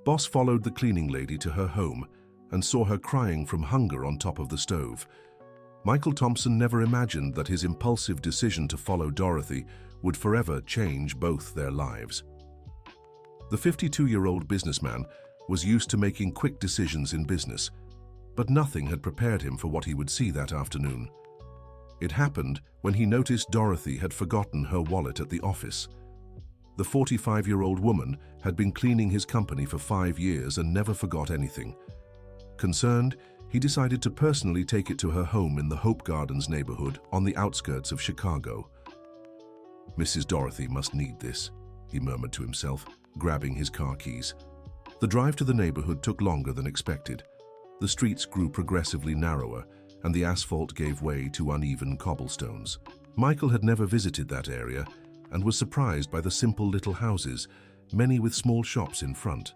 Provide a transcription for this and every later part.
Boss followed the cleaning lady to her home and saw her crying from hunger on top of the stove. Michael Thompson never imagined that his impulsive decision to follow Dorothy would forever change both their lives. The 52-year-old businessman was used to making quick decisions in business, but nothing had prepared him for what he would see that afternoon. It happened when he noticed Dorothy had forgotten her wallet at the office. The 45-year-old woman had been cleaning his company for 5 years and never forgot anything. Concerned, he decided to personally take it to her home in the Hope Gardens neighborhood on the outskirts of Chicago. "Mrs. Dorothy must need this," he murmured to himself, grabbing his car keys. The drive to the neighborhood took longer than expected. The streets grew progressively narrower, and the asphalt gave way to uneven cobblestones. Michael had never visited that area and was surprised by the simple little houses, many with small shops in front.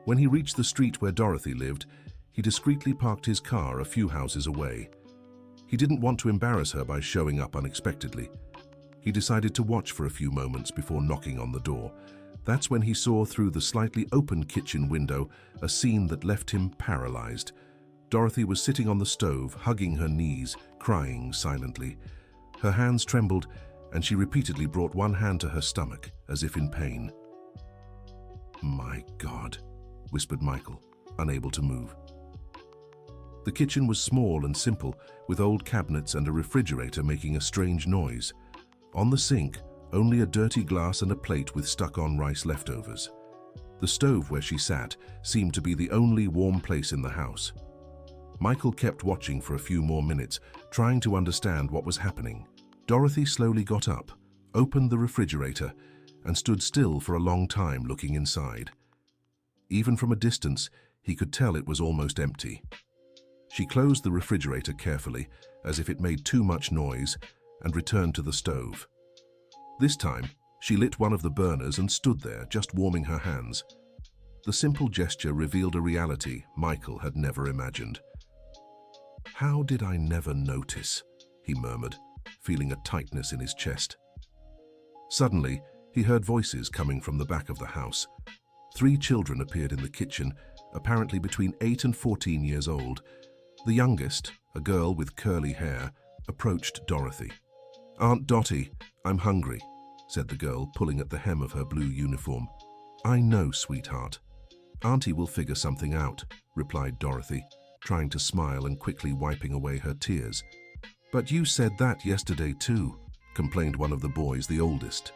When he reached the street where Dorothy lived, he discreetly parked his car a few houses away. He didn't want to embarrass her by showing up unexpectedly. He decided to watch for a few moments before knocking on the door. That's when he saw through the slightly open kitchen window a scene that left him paralyzed. Dorothy was sitting on the stove, hugging her knees, crying silently. Her hands trembled, and she repeatedly brought one hand to her stomach, as if in pain. "My God," whispered Michael, unable to move. The kitchen was small and simple, with old cabinets and a refrigerator making a strange noise. On the sink, only a dirty glass and a plate with stuck-on rice leftovers. The stove where she sat seemed to be the only warm place in the house. Michael kept watching for a few more minutes, trying to understand what was happening. Dorothy slowly got up, opened the refrigerator, and stood still for a long time looking inside. Even from a distance, he could tell it was almost empty. She closed the refrigerator carefully, as if it made too much noise, and returned to the stove. This time, she lit one of the burners and stood there, just warming her hands. The simple gesture revealed a reality Michael had never imagined. "How did I never notice?" he murmured, feeling a tightness in his chest. Suddenly, he heard voices coming from the back of the house. 3 children appeared in the kitchen, apparently between 8 and 14 years old. The youngest, a girl with curly hair, approached Dorothy. "Aunt Dottie, I'm hungry," said the girl, pulling at the hem of her blue uniform. "I know, sweetheart. Auntie will figure something out," replied Dorothy, trying to smile and quickly wiping away her tears. "But you said that yesterday too," complained one of the boys, the oldest.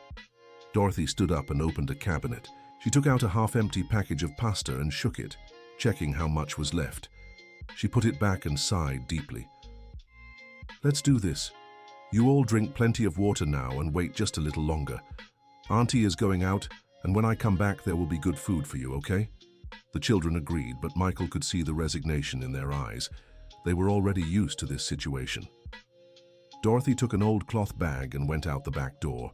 Dorothy stood up and opened a cabinet. She took out a half-empty package of pasta and shook it, checking how much was left. She put it back and sighed deeply. "Let's do this. You all drink plenty of water now and wait just a little longer. Auntie is going out, and when I come back there will be good food for you, okay?" The children agreed, but Michael could see the resignation in their eyes. They were already used to this situation. Dorothy took an old cloth bag and went out the back door.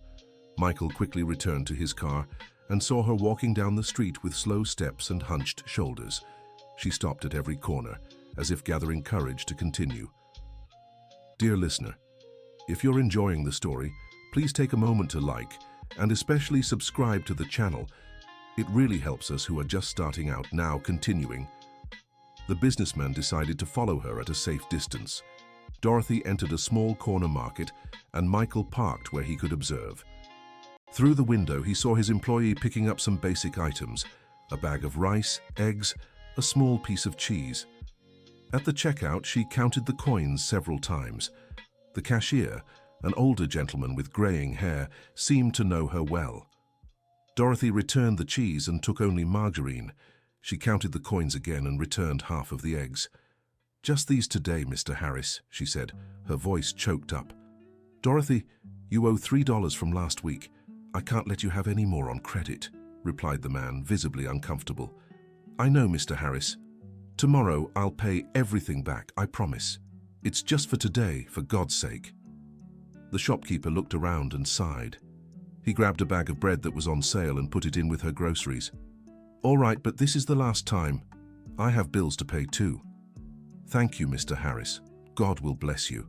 Michael quickly returned to his car and saw her walking down the street with slow steps and hunched shoulders. She stopped at every corner, as if gathering courage to continue. Dear listener, if you're enjoying the story, please take a moment to like and especially subscribe to the channel. It really helps us who are just starting out. Now continuing. The businessman decided to follow her at a safe distance. Dorothy entered a small corner market and Michael parked where he could observe. Through the window, he saw his employee picking up some basic items, a bag of rice, eggs, a small piece of cheese. At the checkout, she counted the coins several times. The cashier, an older gentleman with graying hair, seemed to know her well. Dorothy returned the cheese and took only margarine. She counted the coins again and returned half of the eggs. "Just these today, Mr. Harris," she said, her voice choked up. "Dorothy, you owe $3 from last week. I can't let you have any more on credit," replied the man, visibly uncomfortable. "I know, Mr. Harris. Tomorrow I'll pay everything back, I promise. It's just for today, for God's sake." The shopkeeper looked around and sighed. He grabbed a bag of bread that was on sale and put it in with her groceries. "All right, but this is the last time. I have bills to pay too." "Thank you, Mr. Harris. God will bless you."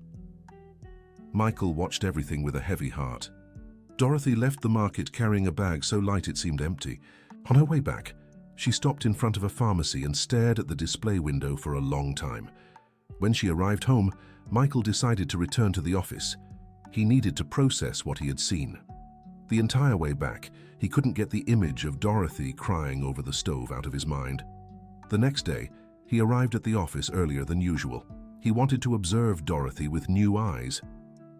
Michael watched everything with a heavy heart. Dorothy left the market carrying a bag so light it seemed empty. On her way back, She stopped in front of a pharmacy and stared at the display window for a long time. When she arrived home, Michael decided to return to the office. He needed to process what he had seen. The entire way back, he couldn't get the image of Dorothy crying over the stove out of his mind. The next day, he arrived at the office earlier than usual. He wanted to observe Dorothy with new eyes.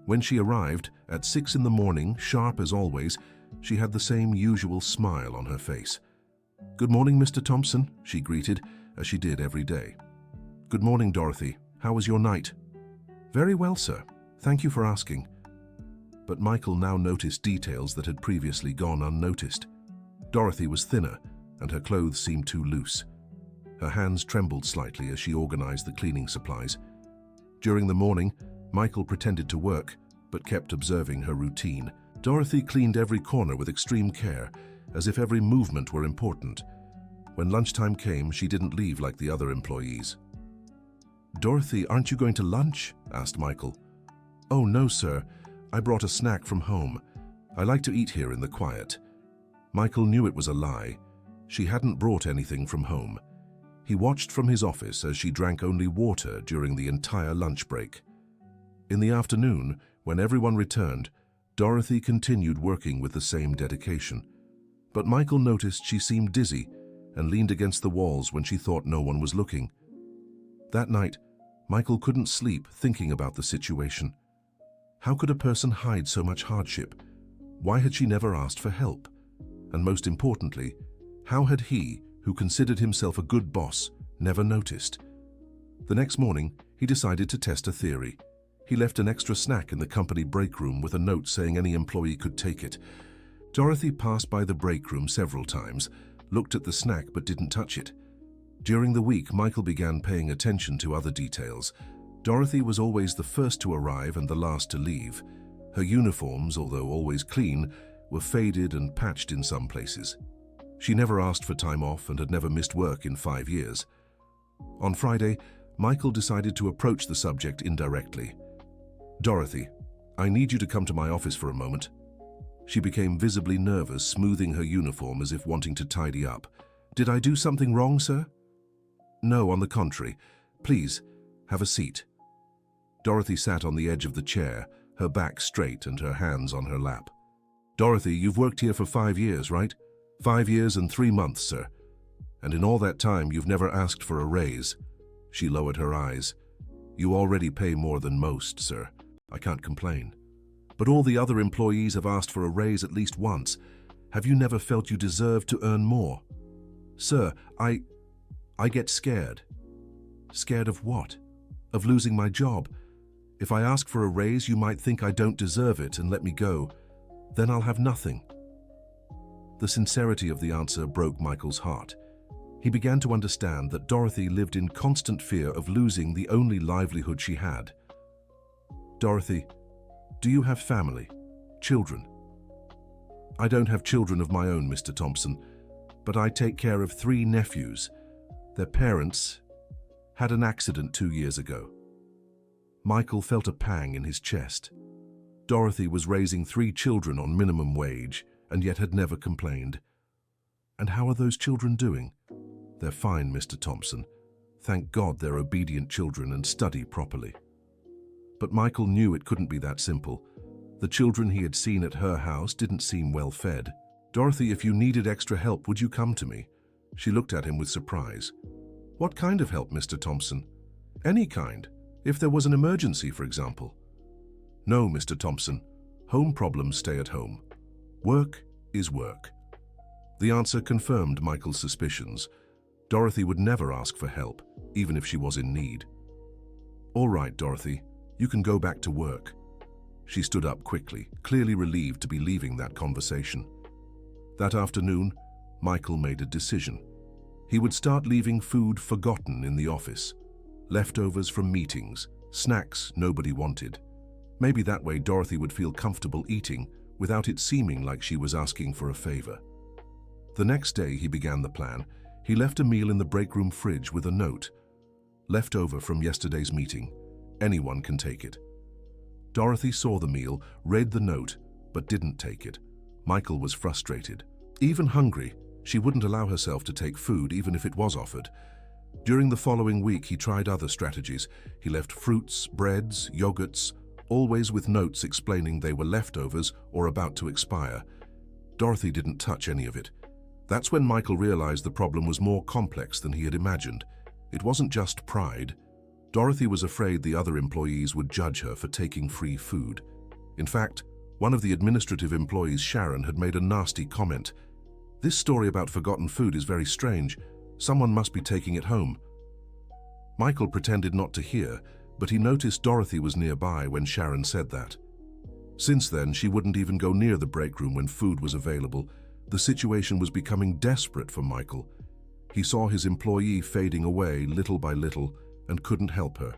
When she arrived, at 6 in the morning, sharp as always, she had the same usual smile on her face. "Good morning, Mr. Thompson," she greeted, as she did every day. "Good morning, Dorothy. How was your night?" "Very well, sir. Thank you for asking." But Michael now noticed details that had previously gone unnoticed. Dorothy was thinner, and her clothes seemed too loose. Her hands trembled slightly as she organized the cleaning supplies. During the morning, Michael pretended to work, but kept observing her routine. Dorothy cleaned every corner with extreme care, as if every movement were important. When lunchtime came, she didn't leave like the other employees. "Dorothy, aren't you going to lunch?" asked Michael. "Oh, no, sir. I brought a snack from home. I like to eat here in the quiet." Michael knew it was a lie. She hadn't brought anything from home. He watched from his office as she drank only water during the entire lunch break. In the afternoon, when everyone returned, Dorothy continued working with the same dedication. But Michael noticed she seemed dizzy and leaned against the walls when she thought no one was looking. That night, Michael couldn't sleep thinking about the situation. How could a person hide so much hardship? Why had she never asked for help? And most importantly, how had he, who considered himself a good boss, never noticed? The next morning, he decided to test a theory. He left an extra snack in the company break room with a note saying any employee could take it. Dorothy passed by the break room several times, looked at the snack but didn't touch it. During the week, Michael began paying attention to other details. Dorothy was always the first to arrive and the last to leave. Her uniforms, although always clean, were faded and patched in some places. She never asked for time off and had never missed work in 5 years. On Friday, Michael decided to approach the subject indirectly. "Dorothy, I need you to come to my office for a moment." She became visibly nervous, smoothing her uniform as if wanting to tidy up. "Did I do something wrong, sir?" "No, on the contrary. Please, have a seat." Dorothy sat on the edge of the chair, her back straight and her hands on her lap. "Dorothy, you've worked here for 5 years, right? 5 years and 3 months, sir. And in all that time, you've never asked for a raise." She lowered her eyes. "You already pay more than most, sir. I can't complain. But all the other employees have asked for a raise at least once. Have you never felt you deserved to earn more?" "Sir, I get scared." "Scared of what?" "Of losing my job. If I ask for a raise, you might think I don't deserve it and let me go. Then I'll have nothing." The sincerity of the answer broke Michael's heart. He began to understand that Dorothy lived in constant fear of losing the only livelihood she had. "Dorothy, do you have family? Children?" "I don't have children of my own, Mr. Thompson, but I take care of 3 nephews. Their parents had an accident 2 years ago." Michael felt a pang in his chest. Dorothy was raising 3 children on minimum wage and yet had never complained. "And how are those children doing?" "They're fine, Mr. Thompson. Thank God they're obedient children and study properly." But Michael knew it couldn't be that simple. The children he had seen at her house didn't seem well fed. "Dorothy, if you needed extra help, would you come to me?" She looked at him with surprise. "What kind of help, Mr. Thompson?" "Any kind. If there was an emergency, for example." "No, Mr. Thompson. Home problems stay at home. Work is work." The answer confirmed Michael's suspicions. Dorothy would never ask for help, even if she was in need. "All right, Dorothy. You can go back to work." She stood up quickly, clearly relieved to be leaving that conversation. That afternoon, Michael made a decision. He would start leaving food forgotten in the office. Leftovers from meetings, snacks nobody wanted. Maybe that way Dorothy would feel comfortable eating without it seeming like she was asking for a favor. The next day he began the plan. He left a meal in the break room fridge with a note. "Left over from yesterday's meeting. Anyone can take it." Dorothy saw the meal, read the note, but didn't take it. Michael was frustrated. Even hungry, She wouldn't allow herself to take food even if it was offered. During the following week, he tried other strategies. He left fruits, breads, yogurts, always with notes explaining they were leftovers or about to expire. Dorothy didn't touch any of it. That's when Michael realized the problem was more complex than he had imagined. It wasn't just pride. Dorothy was afraid the other employees would judge her for taking free food. In fact, one of the administrative employees, Sharon, had made a nasty comment. "This story about forgotten food is very strange. Someone must be taking it home." Michael pretended not to hear, but he noticed Dorothy was nearby when Sharon said that. Since then, she wouldn't even go near the break room when food was available. The situation was becoming desperate for Michael. He saw his employee fading away little by little and couldn't help her.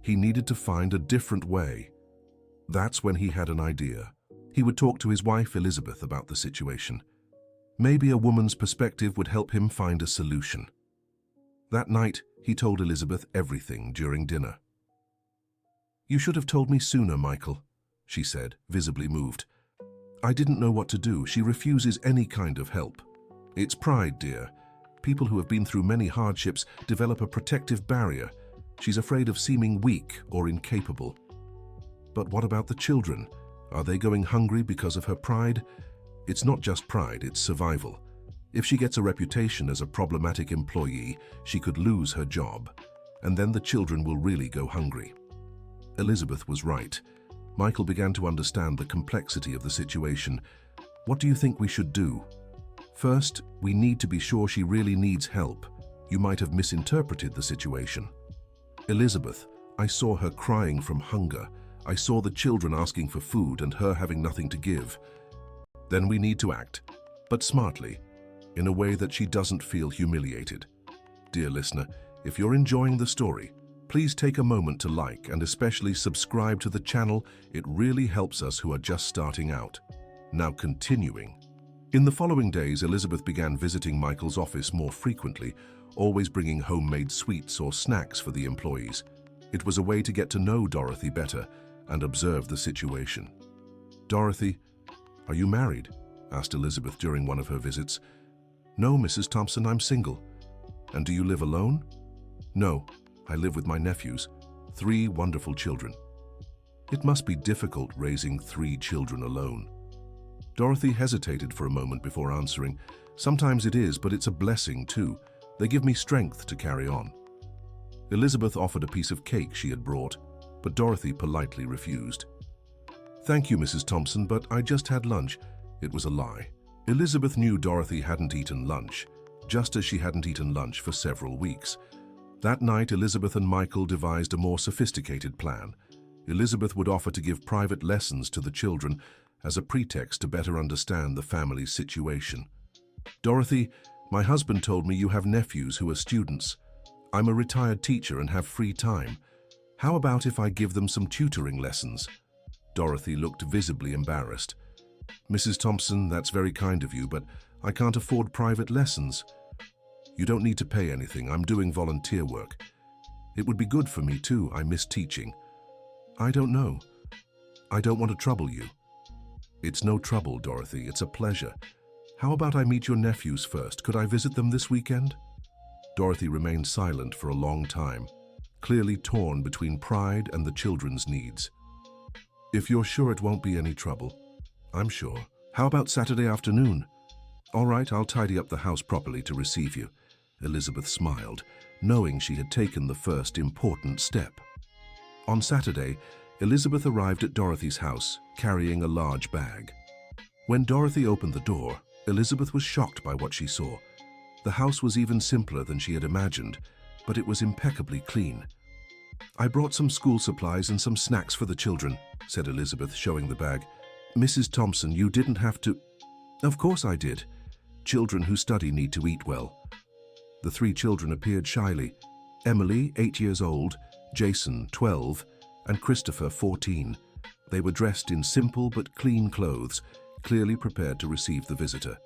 He needed to find a different way. That's when he had an idea. He would talk to his wife, Elizabeth, about the situation. Maybe a woman's perspective would help him find a solution. That night, he told Elizabeth everything during dinner. "You should have told me sooner, Michael," she said, visibly moved. "I didn't know what to do. She refuses any kind of help. It's pride, dear. People who have been through many hardships develop a protective barrier. She's afraid of seeming weak or incapable." But what about the children? Are they going hungry because of her pride? It's not just pride, it's survival. If she gets a reputation as a problematic employee, she could lose her job, and then the children will really go hungry. Elizabeth was right. Michael began to understand the complexity of the situation. "What do you think we should do?" "First, we need to be sure she really needs help. You might have misinterpreted the situation." "Elizabeth, I saw her crying from hunger. I saw the children asking for food and her having nothing to give." "Then we need to act, but smartly, in a way that she doesn't feel humiliated." Dear listener, if you're enjoying the story, please take a moment to like and especially subscribe to the channel. It really helps us who are just starting out. Now continuing. In the following days, Elizabeth began visiting Michael's office more frequently, always bringing homemade sweets or snacks for the employees. It was a way to get to know Dorothy better and observe the situation. "Dorothy, are you married?" asked Elizabeth during one of her visits. "No, Mrs. Thompson, I'm single." "And do you live alone?" "No, I live with my nephews, 3 wonderful children." "It must be difficult raising 3 children alone." Dorothy hesitated for a moment before answering. "Sometimes it is, but it's a blessing too. They give me strength to carry on." Elizabeth offered a piece of cake she had brought, but Dorothy politely refused. "Thank you, Mrs. Thompson, but I just had lunch." It was a lie. Elizabeth knew Dorothy hadn't eaten lunch, just as she hadn't eaten lunch for several weeks. That night, Elizabeth and Michael devised a more sophisticated plan. Elizabeth would offer to give private lessons to the children as a pretext to better understand the family's situation. "Dorothy, my husband told me you have nephews who are students. I'm a retired teacher and have free time. How about if I give them some tutoring lessons?" Dorothy looked visibly embarrassed. "Mrs. Thompson, that's very kind of you, but I can't afford private lessons." "You don't need to pay anything. I'm doing volunteer work. It would be good for me too. I miss teaching." "I don't know. I don't want to trouble you." "It's no trouble, Dorothy. It's a pleasure. How about I meet your nephews first? Could I visit them this weekend?" Dorothy remained silent for a long time, clearly torn between pride and the children's needs. "If you're sure it won't be any trouble." "I'm sure. How about Saturday afternoon?" "All right, I'll tidy up the house properly to receive you." Elizabeth smiled, knowing she had taken the first important step. On Saturday, Elizabeth arrived at Dorothy's house, carrying a large bag. When Dorothy opened the door, Elizabeth was shocked by what she saw. The house was even simpler than she had imagined, but it was impeccably clean. "I brought some school supplies and some snacks for the children," said Elizabeth, showing the bag. "Mrs. Thompson, you didn't have to—" "Of course I did. Children who study need to eat well." The 3 children appeared shyly. Emily, 8 years old, Jason, 12, and Christopher, 14. They were dressed in simple but clean clothes, clearly prepared to receive the visitor.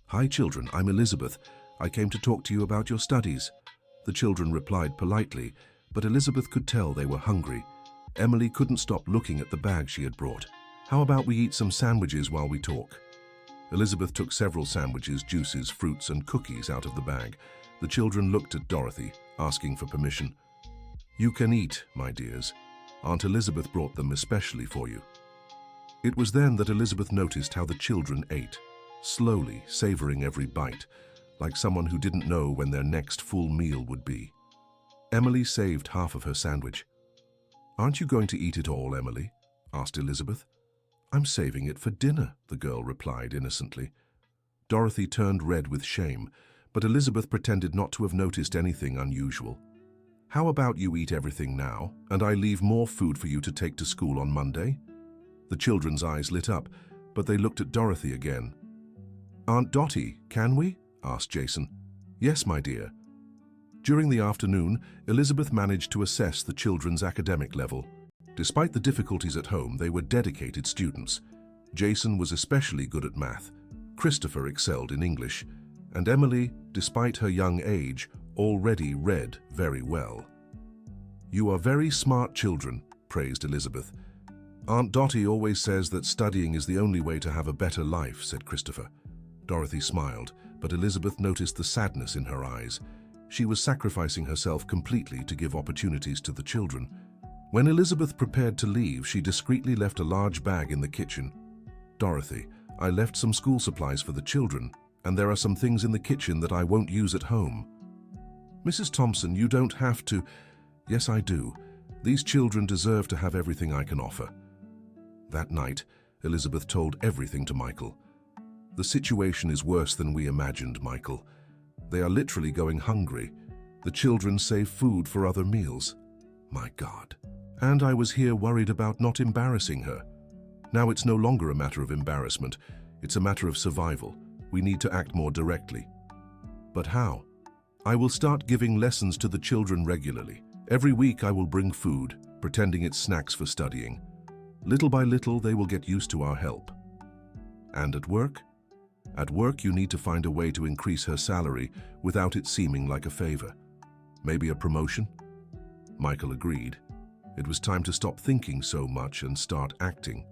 "Hi, children, I'm Elizabeth. I came to talk to you about your studies." The children replied politely, but Elizabeth could tell they were hungry. Emily couldn't stop looking at the bag she had brought. "How about we eat some sandwiches while we talk?" Elizabeth took several sandwiches, juices, fruits, and cookies out of the bag. The children looked at Dorothy, asking for permission. "You can eat, my dears. Aunt Elizabeth brought them especially for you." It was then that Elizabeth noticed how the children ate, slowly savoring every bite, like someone who didn't know when their next full meal would be. Emily saved half of her sandwich. "Aren't you going to eat it all, Emily?" asked Elizabeth. "I'm saving it for dinner," the girl replied innocently. Dorothy turned red with shame, but Elizabeth pretended not to have noticed anything unusual. "How about you eat everything now, and I leave more food for you to take to school on Monday?" The children's eyes lit up, but they looked at Dorothy again. "Aunt Dottie, can we?" asked Jason. "Yes, my dear." During the afternoon, Elizabeth managed to assess the children's academic level. Despite the difficulties at home, they were dedicated students. Jason was especially good at math, Christopher excelled in English, and Emily, despite her young age, already read very well. "You are very smart children," praised Elizabeth. "Aunt Dottie always says that studying is the only way to have a better life," said Christopher. Dorothy smiled, but Elizabeth noticed the sadness in her eyes. She was sacrificing herself completely to give opportunities to the children. When Elizabeth prepared to leave, she discreetly left a large bag in the kitchen. "Dorothy, I left some school supplies for the children, and there are some things in the kitchen that I won't use at home." "Mrs. Thompson, you don't have to." "Yes, I do. These children deserve to have everything I can offer." That night, Elizabeth told everything to Michael. "The situation is worse than we imagined, Michael. They are literally going hungry. The children save food for other meals. My God. And I was here worried about not embarrassing her. Now it's no longer a matter of embarrassment. It's a matter of survival. We need to act more directly." "But how?" "I will start giving lessons to the children regularly. Every week I will bring food, pretending it's snacks for studying. Little by little, they will get used to our help." "And at work?" "At work, you need to find a way to increase her salary without it seeming like a favor. Maybe a promotion?" Michael agreed. It was time to stop thinking so much and start acting.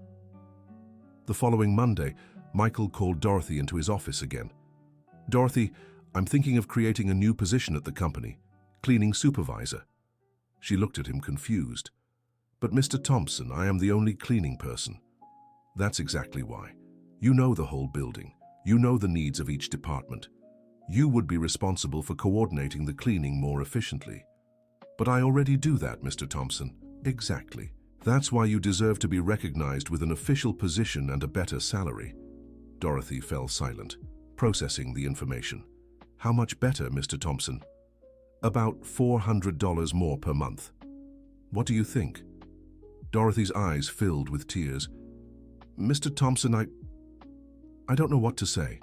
The following Monday, Michael called Dorothy into his office again. "Dorothy, I'm thinking of creating a new position at the company, cleaning supervisor." She looked at him confused. "But Mr. Thompson, I am the only cleaning person." "That's exactly why. You know the whole building. You know the needs of each department. You would be responsible for coordinating the cleaning more efficiently." "But I already do that, Mr. Thompson." "Exactly. That's why you deserve to be recognized with an official position and a better salary." Dorothy fell silent, processing the information. "How much better, Mr. Thompson?" "About $400 more per month." "What do you think?" Dorothy's eyes filled with tears. "Mr. Thompson, I don't know what to say."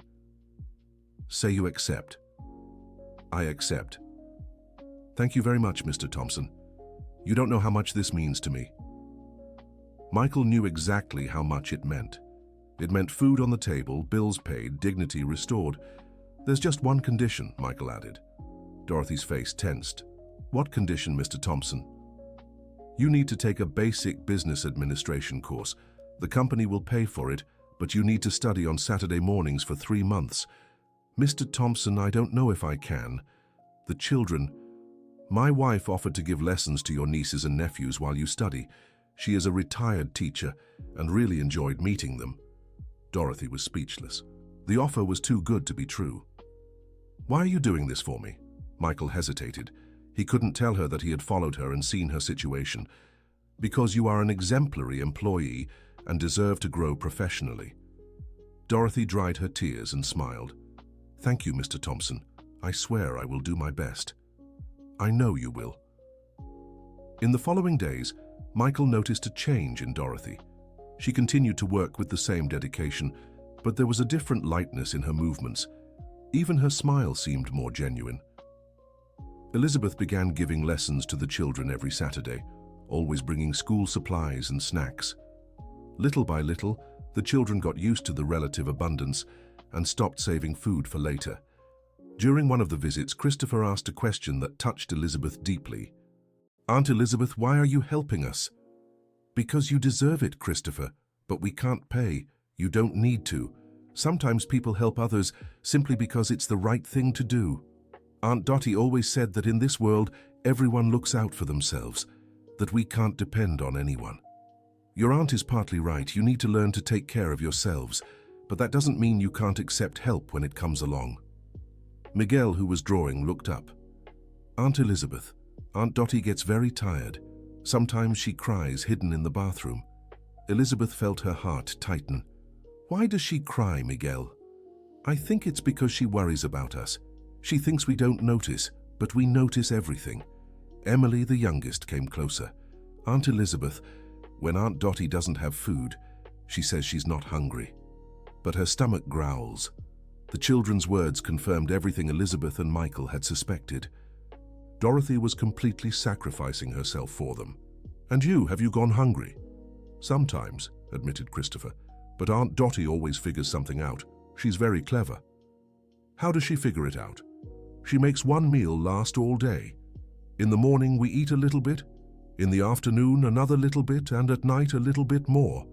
"Say you accept." "I accept." "Thank you very much, Mr. Thompson. You don't know how much this means to me." Michael knew exactly how much it meant. It meant food on the table, bills paid, dignity restored. "There's just one condition," Michael added. Dorothy's face tensed. "What condition, Mr. Thompson?" "You need to take a basic business administration course. The company will pay for it, but you need to study on Saturday mornings for 3 months." "Mr. Thompson, I don't know if I can." "The children. My wife offered to give lessons to your nieces and nephews while you study. She is a retired teacher and really enjoyed meeting them." Dorothy was speechless. The offer was too good to be true. "Why are you doing this for me?" Michael hesitated. He couldn't tell her that he had followed her and seen her situation. "Because you are an exemplary employee and deserve to grow professionally." Dorothy dried her tears and smiled. "Thank you, Mr. Thompson. I swear I will do my best." "I know you will." In the following days, Michael noticed a change in Dorothy. She continued to work with the same dedication, but there was a different lightness in her movements. Even her smile seemed more genuine. Elizabeth began giving lessons to the children every Saturday, always bringing school supplies and snacks. Little by little, the children got used to the relative abundance and stopped saving food for later. During one of the visits, Christopher asked a question that touched Elizabeth deeply. "Aunt Elizabeth, why are you helping us?" "Because you deserve it, Christopher, but we can't pay. You don't need to. Sometimes people help others simply because it's the right thing to do. Aunt Dottie always said that in this world, everyone looks out for themselves, that we can't depend on anyone. Your aunt is partly right. You need to learn to take care of yourselves, but that doesn't mean you can't accept help when it comes along. Miguel, who was drawing, looked up. Aunt Elizabeth, Aunt Dottie gets very tired. Sometimes she cries hidden in the bathroom. Elizabeth felt her heart tighten. Why does she cry, Miguel? I think it's because she worries about us. She thinks we don't notice, but we notice everything. Emily, the youngest, came closer. Aunt Elizabeth, when Aunt Dottie doesn't have food, she says she's not hungry. But her stomach growls. The children's words confirmed everything Elizabeth and Michael had suspected. Dorothy was completely sacrificing herself for them. And you, have you gone hungry? Sometimes, admitted Christopher, but Aunt Dottie always figures something out. She's very clever. How does she figure it out? She makes one meal last all day. In the morning we eat a little bit, in the afternoon another little bit, and at night a little bit more.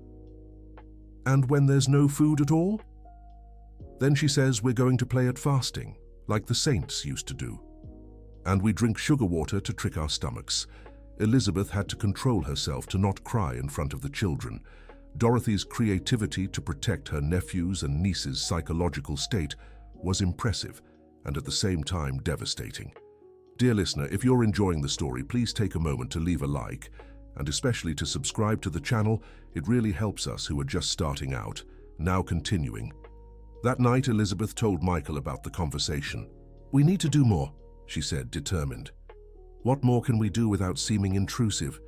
And when there's no food at all? Then she says we're going to play at fasting, like the saints used to do. And we drink sugar water to trick our stomachs. Elizabeth had to control herself to not cry in front of the children. Dorothy's creativity to protect her nephew's and niece's psychological state was impressive and at the same time devastating. Dear listener, if you're enjoying the story, please take a moment to leave a like, and especially to subscribe to the channel. It really helps us who are just starting out. Now continuing. That night, Elizabeth told Michael about the conversation. We need to do more, she said, determined. What more can we do without seeming intrusive?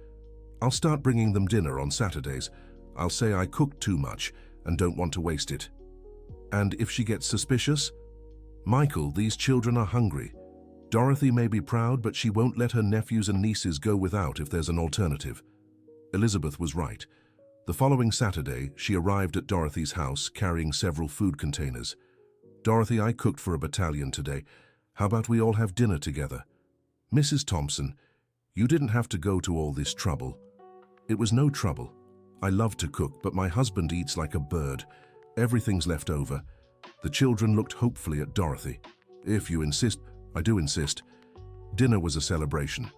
I'll start bringing them dinner on Saturdays. I'll say I cooked too much and don't want to waste it. And if she gets suspicious? Michael, these children are hungry. Dorothy may be proud, but she won't let her nephews and nieces go without if there's an alternative. Elizabeth was right. The following Saturday, she arrived at Dorothy's house carrying several food containers. Dorothy, I cooked for a battalion today. How about we all have dinner together? Mrs. Thompson, you didn't have to go to all this trouble. It was no trouble. I love to cook, but my husband eats like a bird. Everything's left over. The children looked hopefully at Dorothy. If you insist, I do insist. Dinner was a celebration.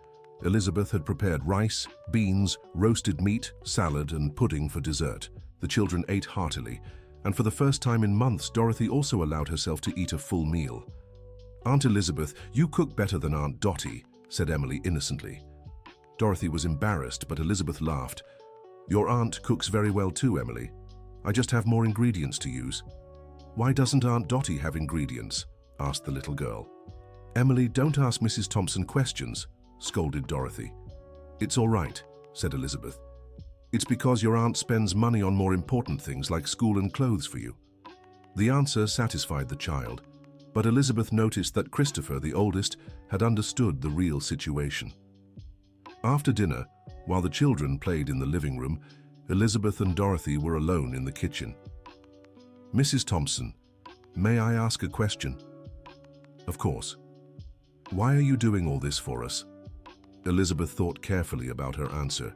Elizabeth had prepared rice, beans, roasted meat, salad, and pudding for dessert. The children ate heartily, and for the first time in months, Dorothy also allowed herself to eat a full meal. Aunt Elizabeth, you cook better than Aunt Dottie, said Emily innocently. Dorothy was embarrassed, but Elizabeth laughed. Your aunt cooks very well too, Emily. I just have more ingredients to use. Why doesn't Aunt Dottie have ingredients? Asked the little girl. Emily, don't ask Mrs. Thompson questions, scolded Dorothy. It's all right, said Elizabeth. It's because your aunt spends money on more important things like school and clothes for you. The answer satisfied the child, but Elizabeth noticed that Christopher, the oldest, had understood the real situation. After dinner, while the children played in the living room, Elizabeth and Dorothy were alone in the kitchen. Mrs. Thompson, may I ask a question? Of course. Why are you doing all this for us? Elizabeth thought carefully about her answer.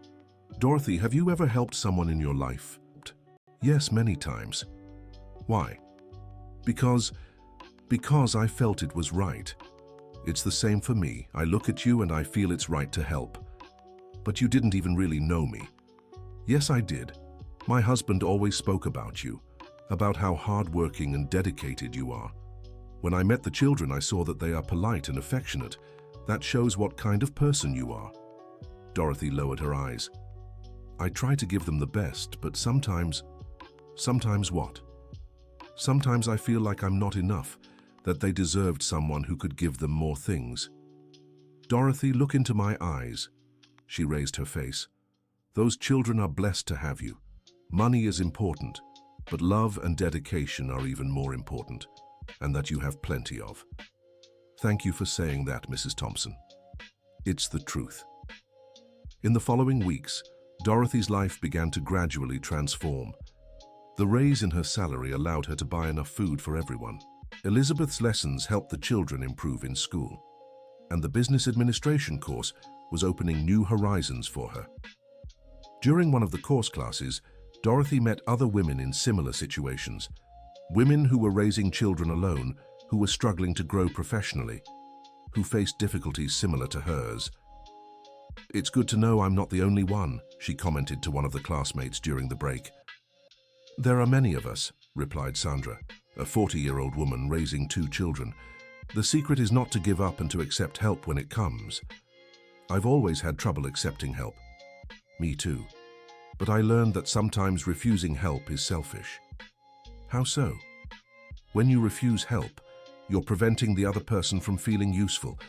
Dorothy, have you ever helped someone in your life? Yes, many times. Why? Because I felt it was right. It's the same for me. I look at you and I feel it's right to help. But you didn't even really know me. Yes, I did. My husband always spoke about you, about how hardworking and dedicated you are. When I met the children, I saw that they are polite and affectionate. That shows what kind of person you are. Dorothy lowered her eyes. I try to give them the best, but sometimes what? Sometimes I feel like I'm not enough, that they deserved someone who could give them more things. Dorothy, look into my eyes. She raised her face. Those children are blessed to have you. Money is important, but love and dedication are even more important, and that you have plenty of. Thank you for saying that, Mrs. Thompson. It's the truth. In the following weeks, Dorothy's life began to gradually transform. The raise in her salary allowed her to buy enough food for everyone. Elizabeth's lessons helped the children improve in school, and the business administration course was opening new horizons for her. During one of the course classes, Dorothy met other women in similar situations. Women who were raising children alone, who were struggling to grow professionally, who faced difficulties similar to hers. "It's good to know I'm not the only one," she commented to one of the classmates during the break. "There are many of us," replied Sandra, a 40-year-old woman raising 2 children. "The secret is not to give up and to accept help when it comes. I've always had trouble accepting help. Me too. But I learned that sometimes refusing help is selfish." "How so?" "When you refuse help, you're preventing the other person from feeling useful,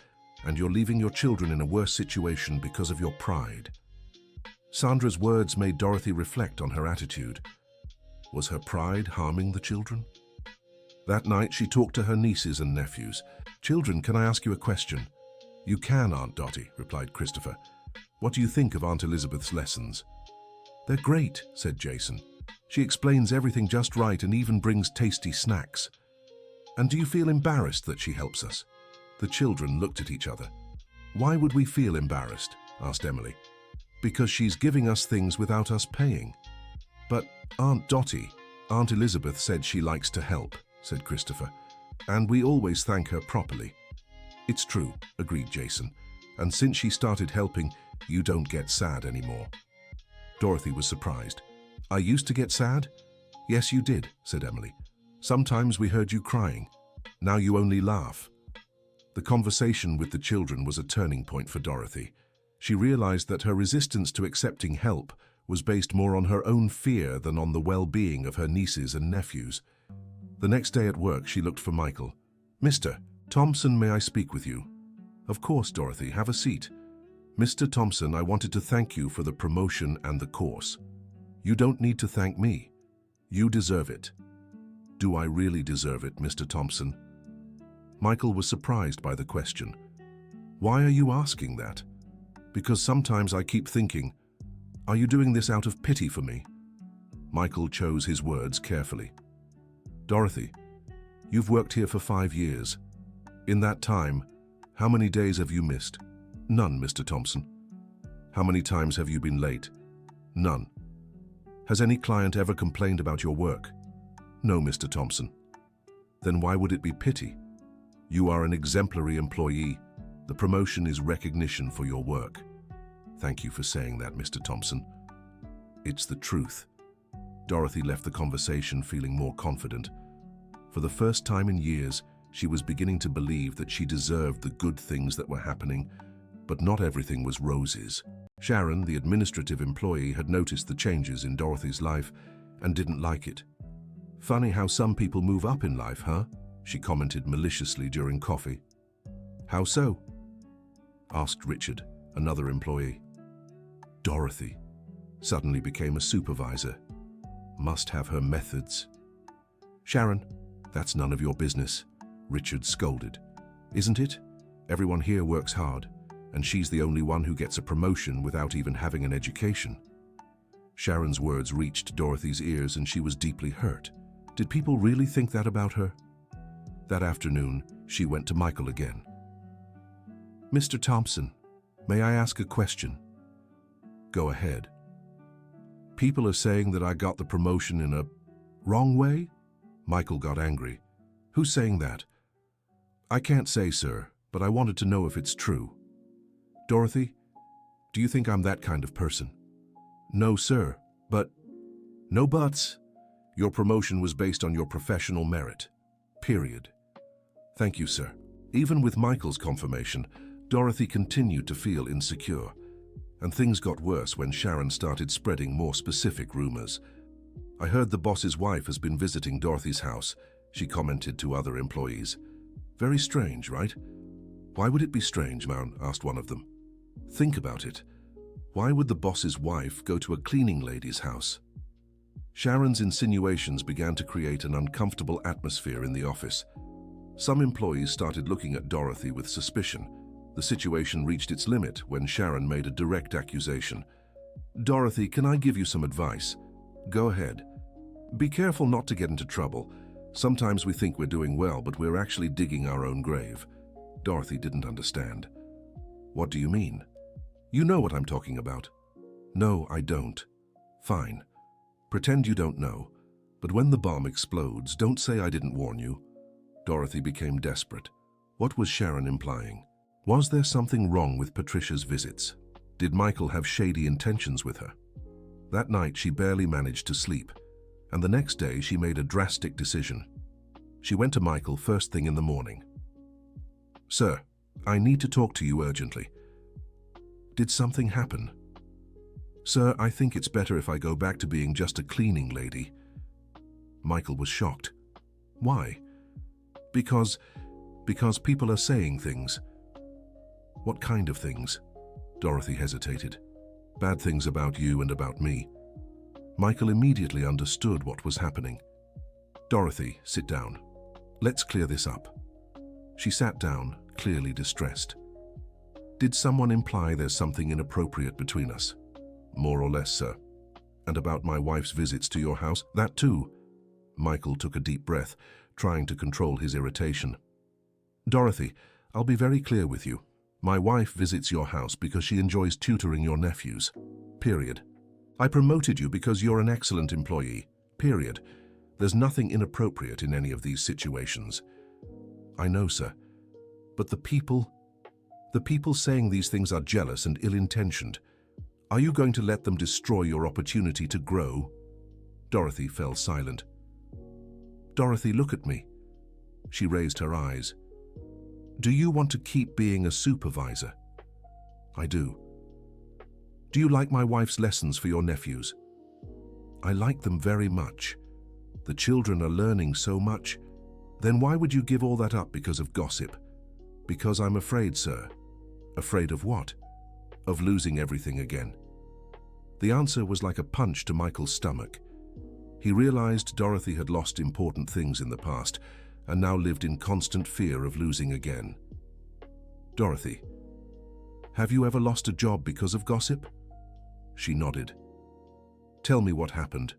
and you're leaving your children in a worse situation because of your pride." Sandra's words made Dorothy reflect on her attitude. Was her pride harming the children? That night, she talked to her nieces and nephews. "Children, can I ask you a question?" "You can, Aunt Dottie," replied Christopher. "What do you think of Aunt Elizabeth's lessons?" "They're great," said Jason. "She explains everything just right and even brings tasty snacks." "And do you feel embarrassed that she helps us?" The children looked at each other. "Why would we feel embarrassed?" asked Emily. "Because she's giving us things without us paying." "But Aunt Dottie, Aunt Elizabeth said she likes to help," said Christopher. "And we always thank her properly." "It's true," agreed Jason. "And since she started helping, you don't get sad anymore." Dorothy was surprised. "I used to get sad?" "Yes, you did," said Emily. "Sometimes we heard you crying. Now you only laugh." The conversation with the children was a turning point for Dorothy. She realized that her resistance to accepting help was based more on her own fear than on the well-being of her nieces and nephews. The next day at work, she looked for Michael. "Mr. Thompson, may I speak with you?" "Of course, Dorothy, have a seat." "Mr. Thompson, I wanted to thank you for the promotion and the course." "You don't need to thank me. You deserve it." "Do I really deserve it, Mr. Thompson?" Michael was surprised by the question. "Why are you asking that?" "Because sometimes I keep thinking, are you doing this out of pity for me?" Michael chose his words carefully. "Dorothy, you've worked here for 5 years. In that time, how many days have you missed?" "None, Mr. Thompson." "How many times have you been late?" "None." "Has any client ever complained about your work?" "No, Mr. Thompson." "Then why would it be pity? You are an exemplary employee. The promotion is recognition for your work." "Thank you for saying that, Mr. Thompson." "It's the truth." Dorothy left the conversation feeling more confident. For the first time in years, she was beginning to believe that she deserved the good things that were happening, but not everything was roses. Sharon, the administrative employee, had noticed the changes in Dorothy's life and didn't like it. "Funny how some people move up in life, huh?" she commented maliciously during coffee. "How so?" asked Richard, another employee. Dorothy suddenly became a supervisor. Must have her methods. "Sharon, that's none of your business," Richard scolded. "Isn't it? Everyone here works hard, and she's the only one who gets a promotion without even having an education." Sharon's words reached Dorothy's ears and she was deeply hurt. Did people really think that about her? That afternoon, she went to Michael again. "Mr. Thompson, may I ask a question?" "Go ahead." "People are saying that I got the promotion in a wrong way?" Michael got angry. "Who's saying that?" "I can't say, sir, but I wanted to know if it's true." "Dorothy, do you think I'm that kind of person?" "No, sir, but..." "No buts. Your promotion was based on your professional merit. Period." "Thank you, sir." Even with Michael's confirmation, Dorothy continued to feel insecure. And things got worse when Sharon started spreading more specific rumors. "I heard the boss's wife has been visiting Dorothy's house," she commented to other employees. "Very strange, right?" "Why would it be strange, Maun?" asked one of them. "Think about it. Why would the boss's wife go to a cleaning lady's house?" Sharon's insinuations began to create an uncomfortable atmosphere in the office. Some employees started looking at Dorothy with suspicion. The situation reached its limit when Sharon made a direct accusation. "Dorothy, can I give you some advice?" "Go ahead." "Be careful not to get into trouble. Sometimes we think we're doing well, but we're actually digging our own grave." Dorothy didn't understand. "What do you mean?" "You know what I'm talking about." "No, I don't." "Fine. Pretend you don't know. But when the bomb explodes, don't say I didn't warn you. Dorothy became desperate. What was Sharon implying? Was there something wrong with Patricia's visits? Did Michael have shady intentions with her? That night she barely managed to sleep, and the next day she made a drastic decision. She went to Michael first thing in the morning. "Sir, I need to talk to you urgently. Did something happen?" "Sir, I think it's better if I go back to being just a cleaning lady." Michael was shocked. "Why?" Because people are saying things." "What kind of things?" Dorothy hesitated. "Bad things about you and about me." Michael immediately understood what was happening. "Dorothy, sit down. Let's clear this up." She sat down, clearly distressed. "Did someone imply there's something inappropriate between us?" "More or less, sir." "And about my wife's visits to your house?" "That too." Michael took a deep breath, trying to control his irritation. "Dorothy, I'll be very clear with you. My wife visits your house because she enjoys tutoring your nephews. Period. I promoted you because you're an excellent employee. Period. There's nothing inappropriate in any of these situations." "I know, sir. But the people saying these things are jealous and ill-intentioned. Are you going to let them destroy your opportunity to grow?" Dorothy fell silent. "Dorothy, look at me." She raised her eyes. "Do you want to keep being a supervisor?" "I do." "Do you like my wife's lessons for your nephews?" "I like them very much. The children are learning so much. Then why would you give all that up because of gossip?" "Because I'm afraid, sir." "Afraid of what?" "Of losing everything again." The answer was like a punch to Michael's stomach. He realized Dorothy had lost important things in the past and now lived in constant fear of losing again. "Dorothy, have you ever lost a job because of gossip?" She nodded. "Tell me what happened."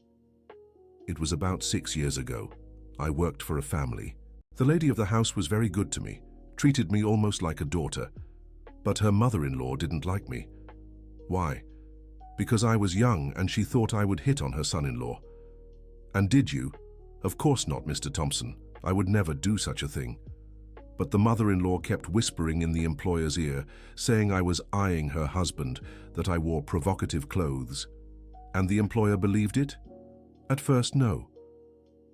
"It was about 6 years ago. I worked for a family. The lady of the house was very good to me, treated me almost like a daughter. But her mother-in-law didn't like me." "Why?" "Because I was young and she thought I would hit on her son-in-law." "And did you?" "Of course not, Mr. Thompson. I would never do such a thing." But the mother-in-law kept whispering in the employer's ear, saying I was eyeing her husband, that I wore provocative clothes. And the employer believed it? At first, no.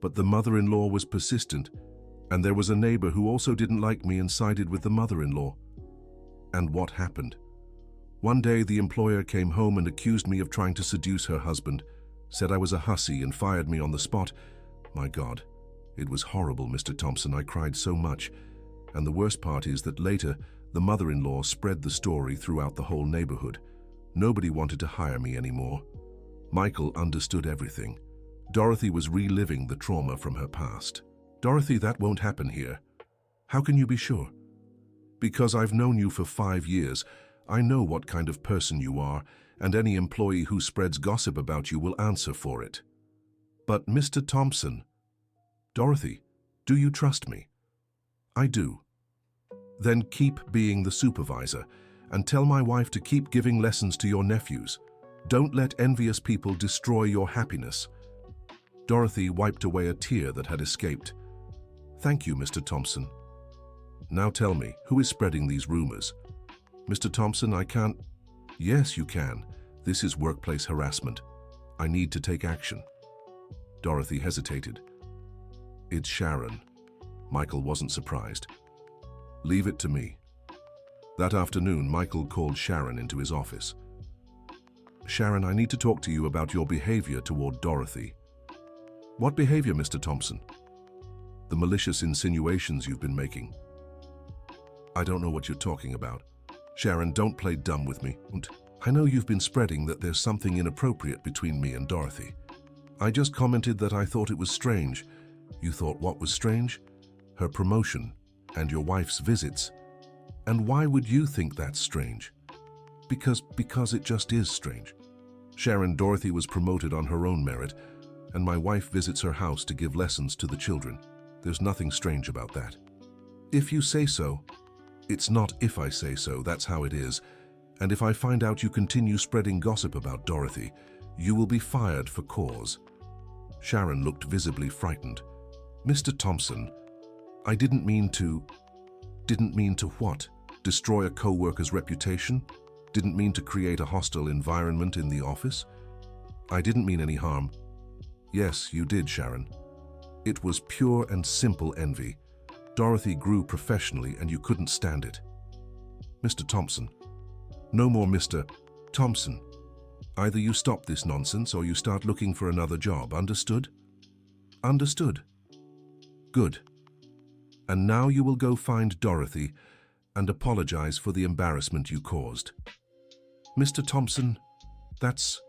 But the mother-in-law was persistent, and there was a neighbor who also didn't like me and sided with the mother-in-law. And what happened? One day the employer came home and accused me of trying to seduce her husband, said I was a hussy and fired me on the spot. My God, it was horrible, Mr. Thompson. I cried so much. And the worst part is that later, the mother-in-law spread the story throughout the whole neighborhood. Nobody wanted to hire me anymore. Michael understood everything. Dorothy was reliving the trauma from her past. "Dorothy, that won't happen here." "How can you be sure?" "Because I've known you for 5 years. I know what kind of person you are, and any employee who spreads gossip about you will answer for it." "But Mr. Thompson..." "Dorothy, do you trust me?" "I do." "Then keep being the supervisor, and tell my wife to keep giving lessons to your nephews. Don't let envious people destroy your happiness." Dorothy wiped away a tear that had escaped. "Thank you, Mr. Thompson. Now tell me, who is spreading these rumors?" "Mr. Thompson, I can't..." "Yes, you can. This is workplace harassment. I need to take action." Dorothy hesitated. "It's Sharon." Michael wasn't surprised. "Leave it to me." That afternoon, Michael called Sharon into his office. "Sharon, I need to talk to you about your behavior toward Dorothy." "What behavior, Mr. Thompson?" "The malicious insinuations you've been making." "I don't know what you're talking about." "Sharon, don't play dumb with me. I know you've been spreading that there's something inappropriate between me and Dorothy. I just commented that I thought it was strange." "You thought what was strange?" "Her promotion and your wife's visits." "And why would you think that's strange?" Because it just is strange. Sharon, Dorothy was promoted on her own merit, and my wife visits her house to give lessons to the children. There's nothing strange about that." "If you say so." "It's not if I say so, that's how it is. And if I find out you continue spreading gossip about Dorothy, you will be fired for cause." Sharon looked visibly frightened. Mr. Thompson, I didn't mean to... Didn't mean to what? Destroy a co-worker's reputation? Didn't mean to create a hostile environment in the office? I didn't mean any harm. Yes, you did, Sharon. It was pure and simple envy. Dorothy grew professionally and you couldn't stand it. Mr. Thompson. No more Mr. Thompson. Either you stop this nonsense or you start looking for another job, understood? Understood. Good. And now you will go find Dorothy and apologize for the embarrassment you caused. Mr. Thompson, that's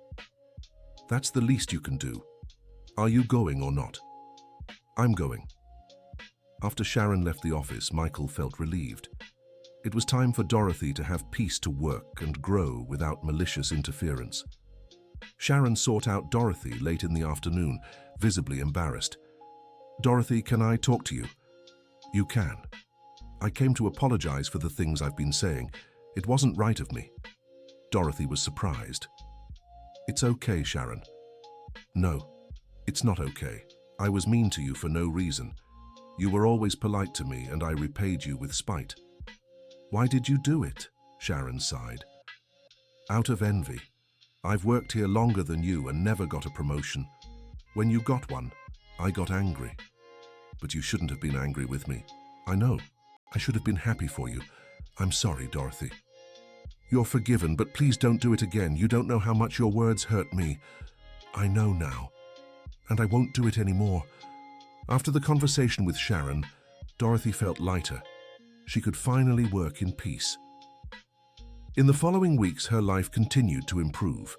the least you can do. Are you going or not? I'm going. After Sharon left the office, Michael felt relieved. It was time for Dorothy to have peace to work and grow without malicious interference. Sharon sought out Dorothy late in the afternoon, visibly embarrassed. Dorothy, can I talk to you? You can. I came to apologize for the things I've been saying. It wasn't right of me. Dorothy was surprised. It's okay, Sharon. No, it's not okay. I was mean to you for no reason. You were always polite to me and I repaid you with spite. Why did you do it? Sharon sighed. Out of envy. I've worked here longer than you and never got a promotion. When you got one, I got angry. But you shouldn't have been angry with me. I know. I should have been happy for you. I'm sorry, Dorothy. You're forgiven, but please don't do it again. You don't know how much your words hurt me. I know now. And I won't do it anymore. After the conversation with Sharon, Dorothy felt lighter. She could finally work in peace. In the following weeks, her life continued to improve.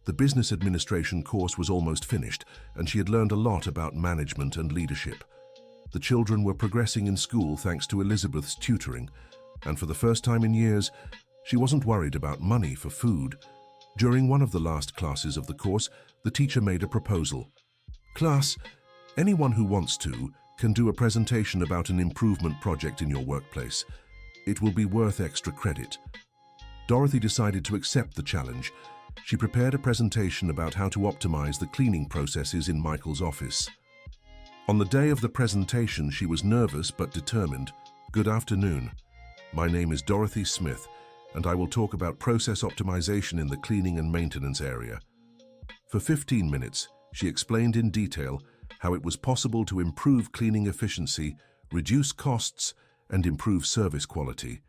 The business administration course was almost finished, and she had learned a lot about management and leadership. The children were progressing in school thanks to Elizabeth's tutoring, and for the first time in years, she wasn't worried about money for food. During one of the last classes of the course, the teacher made a proposal. Class, anyone who wants to can do a presentation about an improvement project in your workplace. It will be worth extra credit. Dorothy decided to accept the challenge. She prepared a presentation about how to optimize the cleaning processes in Michael's office. On the day of the presentation, she was nervous but determined. Good afternoon. My name is Dorothy Smith, and I will talk about process optimization in the cleaning and maintenance area. For 15 minutes, she explained in detail how it was possible to improve cleaning efficiency, reduce costs, and improve service quality.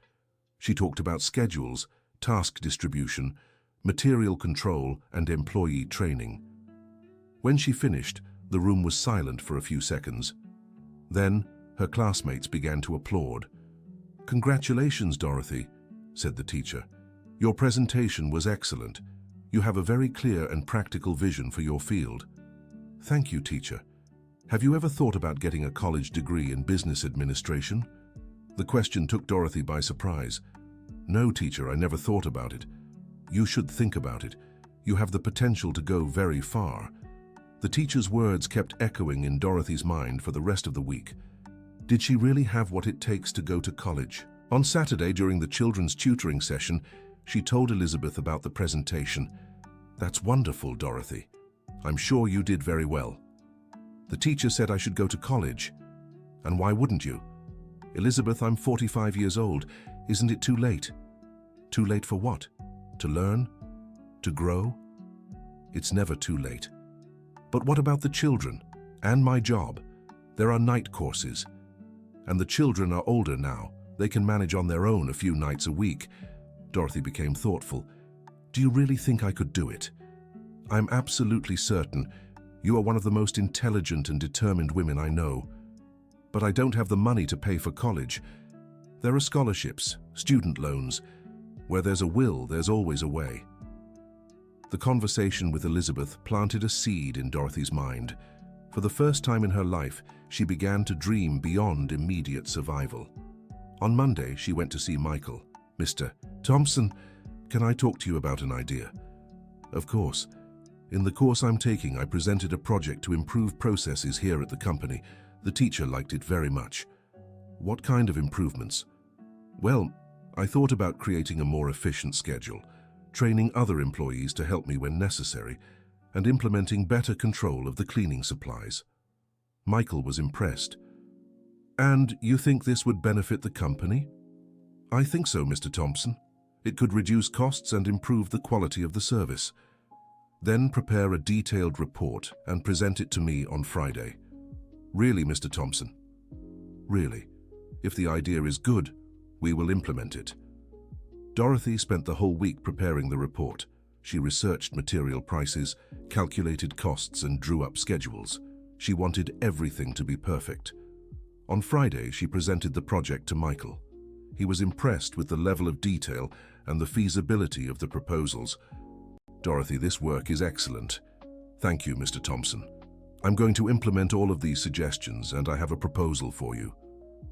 She talked about schedules, task distribution, material control, and employee training. When she finished, the room was silent for a few seconds. Then, her classmates began to applaud. Congratulations, Dorothy, said the teacher. Your presentation was excellent. You have a very clear and practical vision for your field. Thank you, teacher. Have you ever thought about getting a college degree in business administration? The question took Dorothy by surprise. No, teacher, I never thought about it. You should think about it. You have the potential to go very far. The teacher's words kept echoing in Dorothy's mind for the rest of the week. Did she really have what it takes to go to college? On Saturday, during the children's tutoring session, she told Elizabeth about the presentation. That's wonderful, Dorothy. I'm sure you did very well. The teacher said I should go to college. And why wouldn't you? Elizabeth, I'm 45 years old. Isn't it too late? Too late for what? To learn? To grow? It's never too late. But what about the children? And my job? There are night courses. And the children are older now. They can manage on their own a few nights a week. Dorothy became thoughtful. Do you really think I could do it? I'm absolutely certain. You are one of the most intelligent and determined women I know. But I don't have the money to pay for college. There are scholarships, student loans. Where there's a will, there's always a way. The conversation with Elizabeth planted a seed in Dorothy's mind. For the first time in her life, she began to dream beyond immediate survival. On Monday, she went to see Michael. Mr. Thompson, can I talk to you about an idea? Of course. In the course I'm taking, I presented a project to improve processes here at the company. The teacher liked it very much. What kind of improvements? Well, I thought about creating a more efficient schedule, training other employees to help me when necessary, and implementing better control of the cleaning supplies. Michael was impressed. "And you think this would benefit the company?" "I think so, Mr. Thompson. It could reduce costs and improve the quality of the service. Then prepare a detailed report and present it to me on Friday." "Really, Mr. Thompson?" "Really. If the idea is good, we will implement it." Dorothy spent the whole week preparing the report. She researched material prices, calculated costs, and drew up schedules. She wanted everything to be perfect. On Friday, she presented the project to Michael. He was impressed with the level of detail and the feasibility of the proposals. "Dorothy, this work is excellent. Thank you, Mr. Thompson. I'm going to implement all of these suggestions, and I have a proposal for you."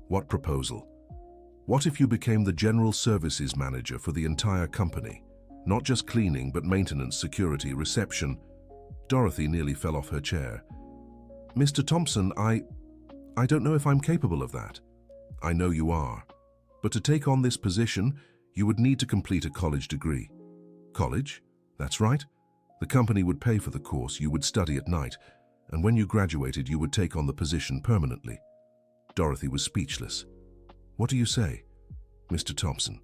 "What proposal?" "What if you became the general services manager for the entire company? Not just cleaning, but maintenance, security, reception." Dorothy nearly fell off her chair. "Mr. Thompson, I don't know if I'm capable of that." "I know you are. But to take on this position, you would need to complete a college degree." "College?" "That's right. The company would pay for the course, you would study at night, and when you graduated, you would take on the position permanently." Dorothy was speechless. "What do you say?" "Mr. Thompson,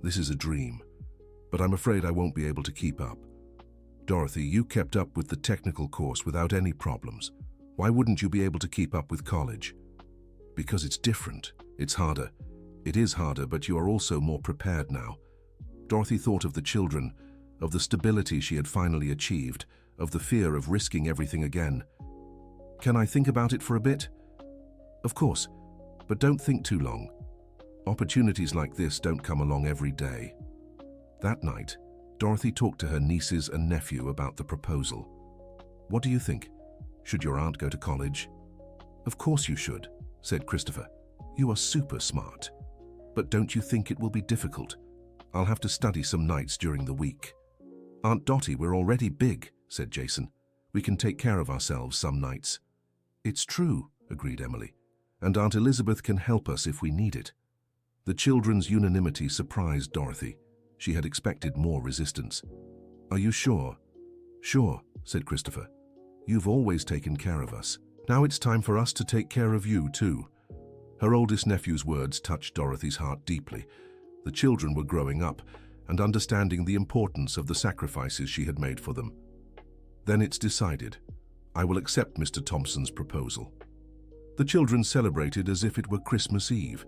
this is a dream, but I'm afraid I won't be able to keep up." "Dorothy, you kept up with the technical course without any problems. Why wouldn't you be able to keep up with college?" "Because it's different. It's harder." "It is harder, but you are also more prepared now." Dorothy thought of the children, of the stability she had finally achieved, of the fear of risking everything again. "Can I think about it for a bit?" "Of course, but don't think too long. Opportunities like this don't come along every day." That night, Dorothy talked to her nieces and nephew about the proposal. "What do you think? Should your aunt go to college?" "Of course you should," said Christopher. "You are super smart. But don't you think it will be difficult? I'll have to study some nights during the week." "Aunt Dottie, we're already big," said Jason. "We can take care of ourselves some nights." "It's true," agreed Emily. "And Aunt Elizabeth can help us if we need it." The children's unanimity surprised Dorothy. She had expected more resistance. "Are you sure?" "Sure," said Christopher. "You've always taken care of us. Now it's time for us to take care of you, too." Her oldest nephew's words touched Dorothy's heart deeply. The children were growing up and understanding the importance of the sacrifices she had made for them. "Then it's decided. I will accept Mr. Thompson's proposal." The children celebrated as if it were Christmas Eve.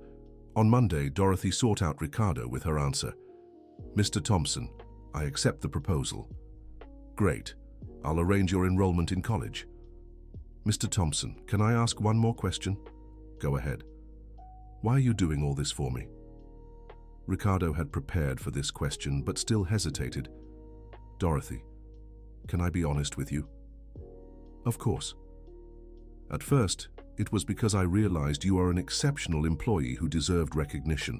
On Monday, Dorothy sought out Ricardo with her answer. "Mr. Thompson, I accept the proposal." "Great. I'll arrange your enrollment in college." "Mr. Thompson, can I ask one more question?" "Go ahead." "Why are you doing all this for me?" Ricardo had prepared for this question, but still hesitated. "Dorothy, can I be honest with you?" "Of course." "At first, it was because I realized you are an exceptional employee who deserved recognition.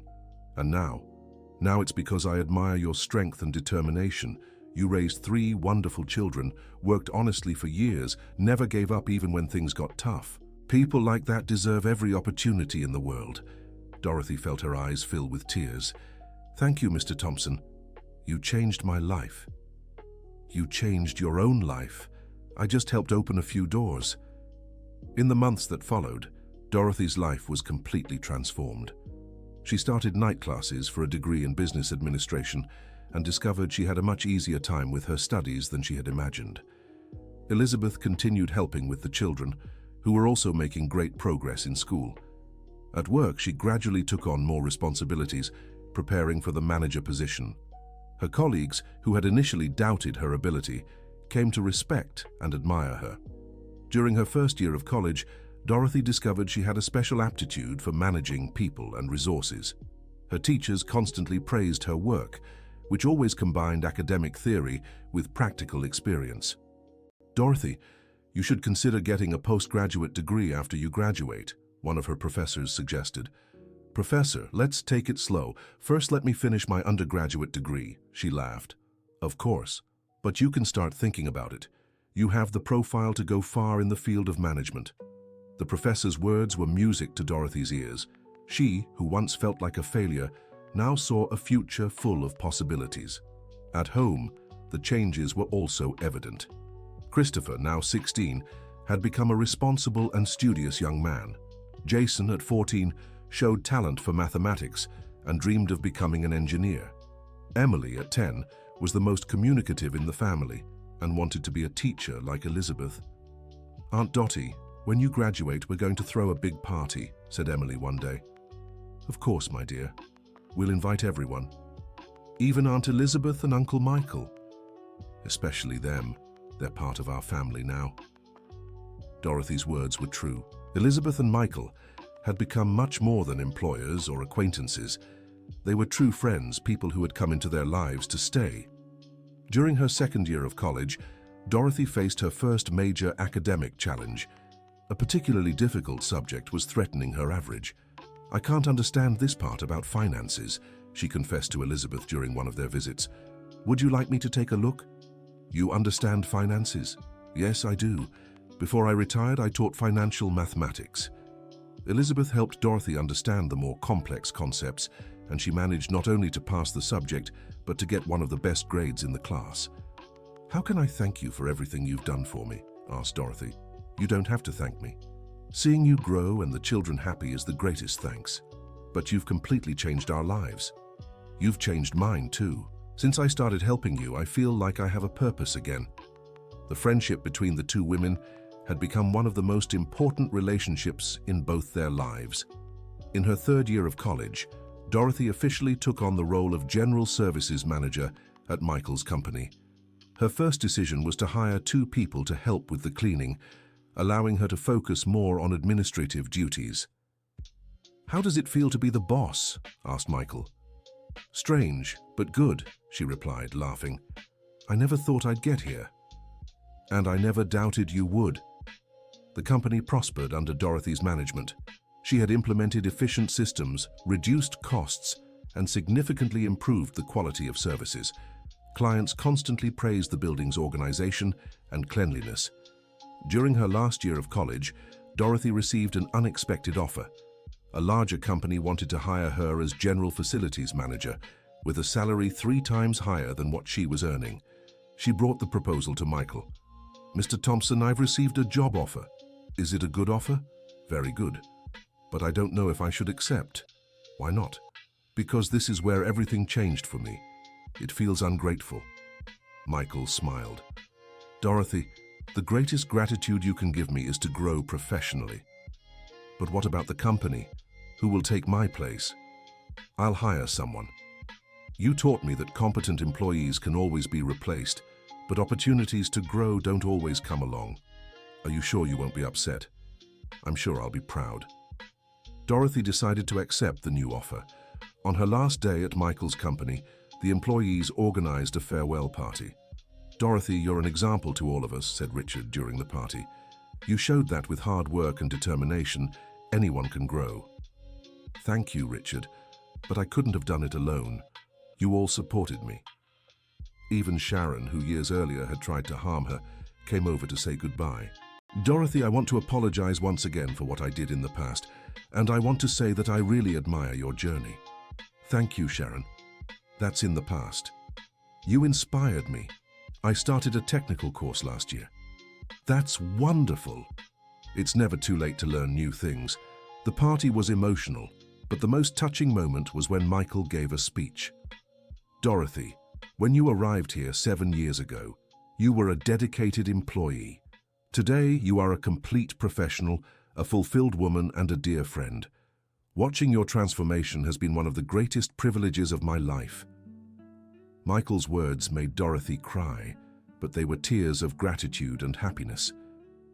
And now it's because I admire your strength and determination. You raised 3 wonderful children, worked honestly for years, never gave up even when things got tough. People like that deserve every opportunity in the world." Dorothy felt her eyes fill with tears. "Thank you, Mr. Thompson. You changed my life." "You changed your own life. I just helped open a few doors." In the months that followed, Dorothy's life was completely transformed. She started night classes for a degree in business administration and discovered she had a much easier time with her studies than she had imagined. Elizabeth continued helping with the children, who were also making great progress in school. At work, she gradually took on more responsibilities, preparing for the manager position. Her colleagues, who had initially doubted her ability, came to respect and admire her. During her first year of college, Dorothy discovered she had a special aptitude for managing people and resources. Her teachers constantly praised her work, which always combined academic theory with practical experience. "Dorothy, you should consider getting a postgraduate degree after you graduate," one of her professors suggested. "Professor, let's take it slow. First, let me finish my undergraduate degree," she laughed. "Of course, but you can start thinking about it. You have the profile to go far in the field of management." The professor's words were music to Dorothy's ears. She, who once felt like a failure, now saw a future full of possibilities. At home, the changes were also evident. Christopher, now 16, had become a responsible and studious young man. Jason, at 14, showed talent for mathematics and dreamed of becoming an engineer. Emily, at 10, was the most communicative in the family and wanted to be a teacher like Elizabeth. "Aunt Dottie, when you graduate, we're going to throw a big party," said Emily one day. "Of course, my dear. We'll invite everyone. Even Aunt Elizabeth and Uncle Michael. Especially them. They're part of our family now." Dorothy's words were true. Elizabeth and Michael had become much more than employers or acquaintances. They were true friends, people who had come into their lives to stay. During her second year of college, Dorothy faced her first major academic challenge. A particularly difficult subject was threatening her average. "I can't understand this part about finances," she confessed to Elizabeth during one of their visits. "Would you like me to take a look?" "You understand finances?" "Yes, I do. Before I retired, I taught financial mathematics." Elizabeth helped Dorothy understand the more complex concepts, and she managed not only to pass the subject, but to get one of the best grades in the class. "How can I thank you for everything you've done for me?" asked Dorothy. "You don't have to thank me. Seeing you grow and the children happy is the greatest thanks. But you've completely changed our lives. You've changed mine too. Since I started helping you, I feel like I have a purpose again." The friendship between the two women had become one of the most important relationships in both their lives. In her third year of college, Dorothy officially took on the role of General Services Manager at Michael's company. Her first decision was to hire 2 people to help with the cleaning, allowing her to focus more on administrative duties. "How does it feel to be the boss?" asked Michael. "Strange, but good," she replied, laughing. "I never thought I'd get here. And I never doubted you would." The company prospered under Dorothy's management. She had implemented efficient systems, reduced costs, and significantly improved the quality of services. Clients constantly praised the building's organization and cleanliness. During her last year of college, Dorothy received an unexpected offer. A larger company wanted to hire her as General Facilities Manager, with a salary 3 times higher than what she was earning. She brought the proposal to Michael. "Mr. Thompson, I've received a job offer. Is it a good offer?" "Very good. But I don't know if I should accept." "Why not?" "Because this is where everything changed for me. It feels ungrateful." Michael smiled. "Dorothy, the greatest gratitude you can give me is to grow professionally." "But what about the company? Who will take my place?" "I'll hire someone. You taught me that competent employees can always be replaced, but opportunities to grow don't always come along. Are you sure you won't be upset?" "I'm sure I'll be proud." Dorothy decided to accept the new offer. On her last day at Michael's company, the employees organized a farewell party. "Dorothy, you're an example to all of us," said Richard during the party. "You showed that with hard work and determination, anyone can grow." "Thank you, Richard, but I couldn't have done it alone. You all supported me." Even Sharon, who years earlier had tried to harm her, came over to say goodbye. "Dorothy, I want to apologize once again for what I did in the past, and I want to say that I really admire your journey." "Thank you, Sharon. That's in the past. You inspired me. I started a technical course last year." "That's wonderful." It's never too late to learn new things. The party was emotional, but the most touching moment was when Michael gave a speech. "Dorothy, when you arrived here 7 years ago, you were a dedicated employee. Today, you are a complete professional, a fulfilled woman, and a dear friend. Watching your transformation has been one of the greatest privileges of my life." Michael's words made Dorothy cry, but they were tears of gratitude and happiness.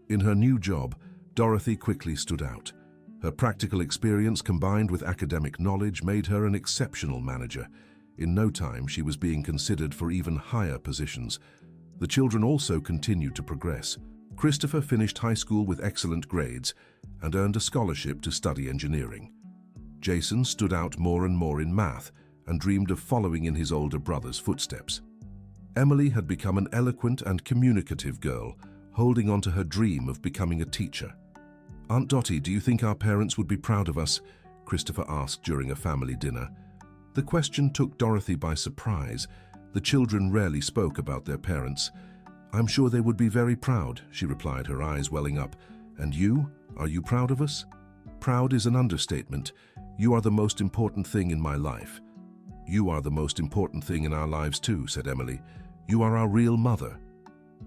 In her new job, Dorothy quickly stood out. Her practical experience combined with academic knowledge made her an exceptional manager. In no time, she was being considered for even higher positions. The children also continued to progress. Christopher finished high school with excellent grades and earned a scholarship to study engineering. Jason stood out more and more in math and dreamed of following in his older brother's footsteps. Emily had become an eloquent and communicative girl, holding on to her dream of becoming a teacher. "Aunt Dottie, do you think our parents would be proud of us?" Christopher asked during a family dinner. The question took Dorothy by surprise. The children rarely spoke about their parents. I'm sure they would be very proud, she replied, her eyes welling up. And you? Are you proud of us? Proud is an understatement. You are the most important thing in my life. You are the most important thing in our lives too, said Emily. You are our real mother.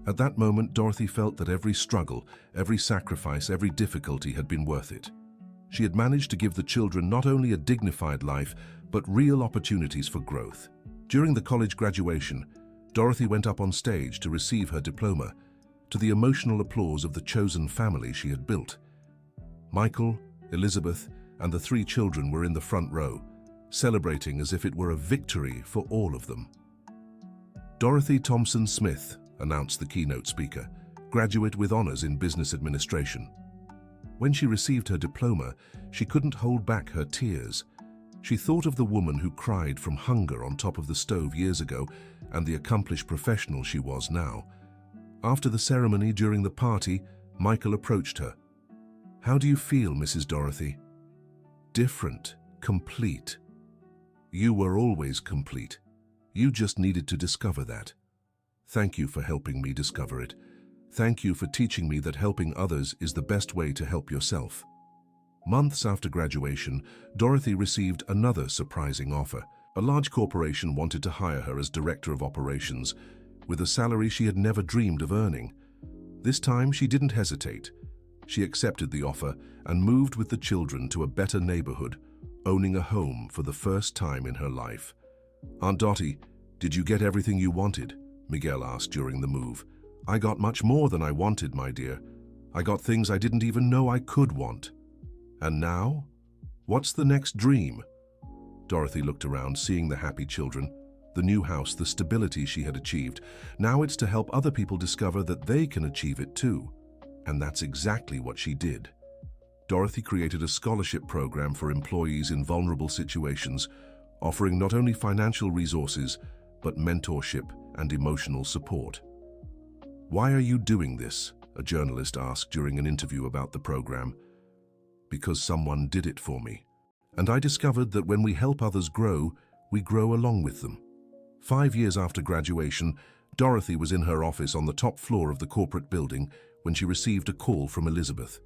At that moment, Dorothy felt that every struggle, every sacrifice, every difficulty had been worth it. She had managed to give the children not only a dignified life, but real opportunities for growth. During the college graduation, Dorothy went up on stage to receive her diploma, to the emotional applause of the chosen family she had built. Michael, Elizabeth, and the 3 children were in the front row, celebrating as if it were a victory for all of them. Dorothy Thompson Smith, announced the keynote speaker, graduate with honors in business administration. When she received her diploma, she couldn't hold back her tears. She thought of the woman who cried from hunger on top of the stove years ago and the accomplished professional she was now. After the ceremony, during the party, Michael approached her. How do you feel, Mrs. Dorothy? Different, complete. You were always complete. You just needed to discover that. Thank you for helping me discover it. Thank you for teaching me that helping others is the best way to help yourself. Months after graduation, Dorothy received another surprising offer. A large corporation wanted to hire her as director of operations, with a salary she had never dreamed of earning. This time, she didn't hesitate. She accepted the offer and moved with the children to a better neighborhood, owning a home for the first time in her life. Aunt Dottie, did you get everything you wanted? Miguel asked during the move. I got much more than I wanted, my dear. I got things I didn't even know I could want. And now? What's the next dream? Dorothy looked around, seeing the happy children, the new house, the stability she had achieved. Now it's to help other people discover that they can achieve it too. And that's exactly what she did. Dorothy created a scholarship program for employees in vulnerable situations, offering not only financial resources, but mentorship and emotional support. Why are you doing this? A journalist asked during an interview about the program. Because someone did it for me. And I discovered that when we help others grow, we grow along with them. 5 years after graduation, Dorothy was in her office on the top floor of the corporate building when she received a call from Elizabeth.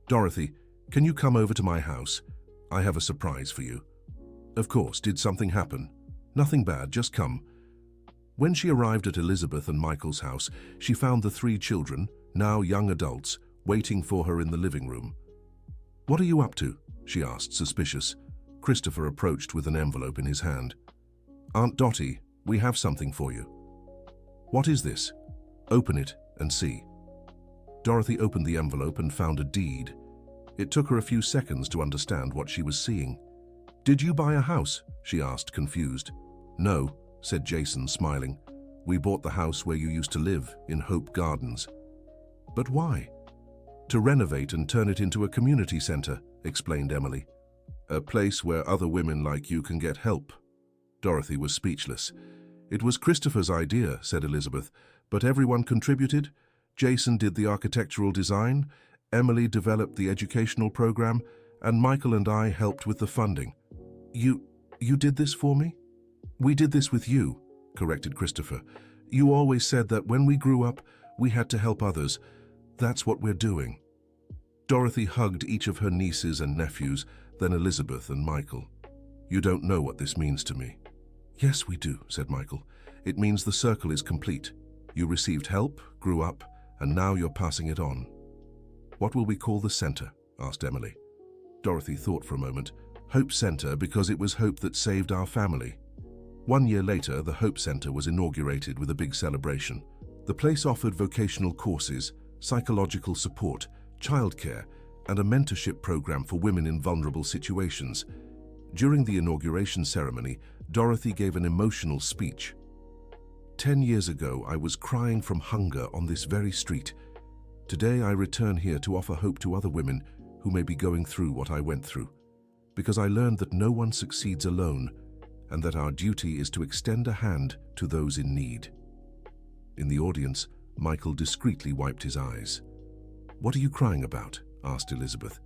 Dorothy, can you come over to my house? I have a surprise for you. Of course, did something happen? Nothing bad, just come. When she arrived at Elizabeth and Michael's house, she found the 3 children, now young adults, waiting for her in the living room. What are you up to? She asked, suspicious. Christopher approached with an envelope in his hand. Aunt Dottie, we have something for you. What is this? Open it and see. Dorothy opened the envelope and found a deed. It took her a few seconds to understand what she was seeing. Did you buy a house? She asked, confused. No, said Jason, smiling. We bought the house where you used to live, in Hope Gardens. But why? To renovate and turn it into a community center, explained Emily. A place where other women like you can get help. Dorothy was speechless. It was Christopher's idea, said Elizabeth, but everyone contributed. Jason did the architectural design, Emily developed the educational program, and Michael and I helped with the funding. You did this for me? We did this with you, corrected Christopher. You always said that when we grew up, we had to help others. That's what we're doing. Dorothy hugged each of her nieces and nephews, then Elizabeth and Michael. You don't know what this means to me. Yes, we do, said Michael. It means the circle is complete. You received help, grew up, and now you're passing it on. What will we call the center? Asked Emily. Dorothy thought for a moment. Hope Center, because it was hope that saved our family. 1 year later, the Hope Center was inaugurated with a big celebration. The place offered vocational courses, psychological support, childcare, and a mentorship program for women in vulnerable situations. During the inauguration ceremony, Dorothy gave an emotional speech. 10 years ago, I was crying from hunger on this very street. Today, I return here to offer hope to other women who may be going through what I went through, because I learned that no one succeeds alone and that our duty is to extend a hand to those in need. In the audience, Michael discreetly wiped his eyes. What are you crying about? Asked Elizabeth.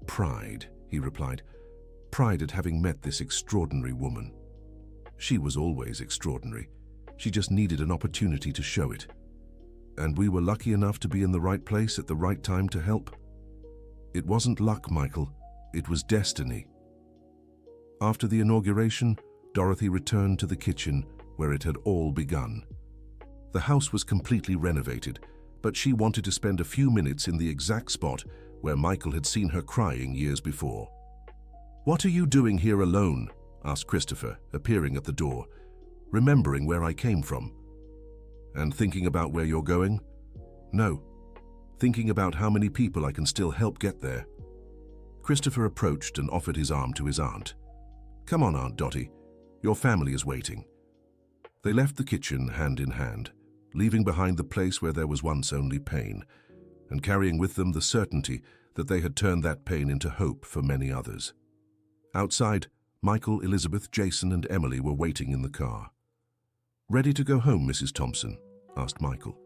Pride, he replied. Pride at having met this extraordinary woman. She was always extraordinary. She just needed an opportunity to show it. and we were lucky enough to be in the right place at the right time to help. It wasn't luck, Michael. It was destiny. After the inauguration, Dorothy returned to the kitchen where it had all begun. The house was completely renovated, but she wanted to spend a few minutes in the exact spot where Michael had seen her crying years before. "What are you doing here alone?" asked Christopher, appearing at the door. "Remembering where I came from." "And thinking about where you're going?" "No. Thinking about how many people I can still help get there." Christopher approached and offered his arm to his aunt. "Come on, Aunt Dottie. Your family is waiting." They left the kitchen hand in hand, leaving behind the place where there was once only pain, and carrying with them the certainty that they had turned that pain into hope for many others. Outside, Michael, Elizabeth, Jason, and Emily were waiting in the car. "Ready to go home, Mrs. Thompson?" asked Michael.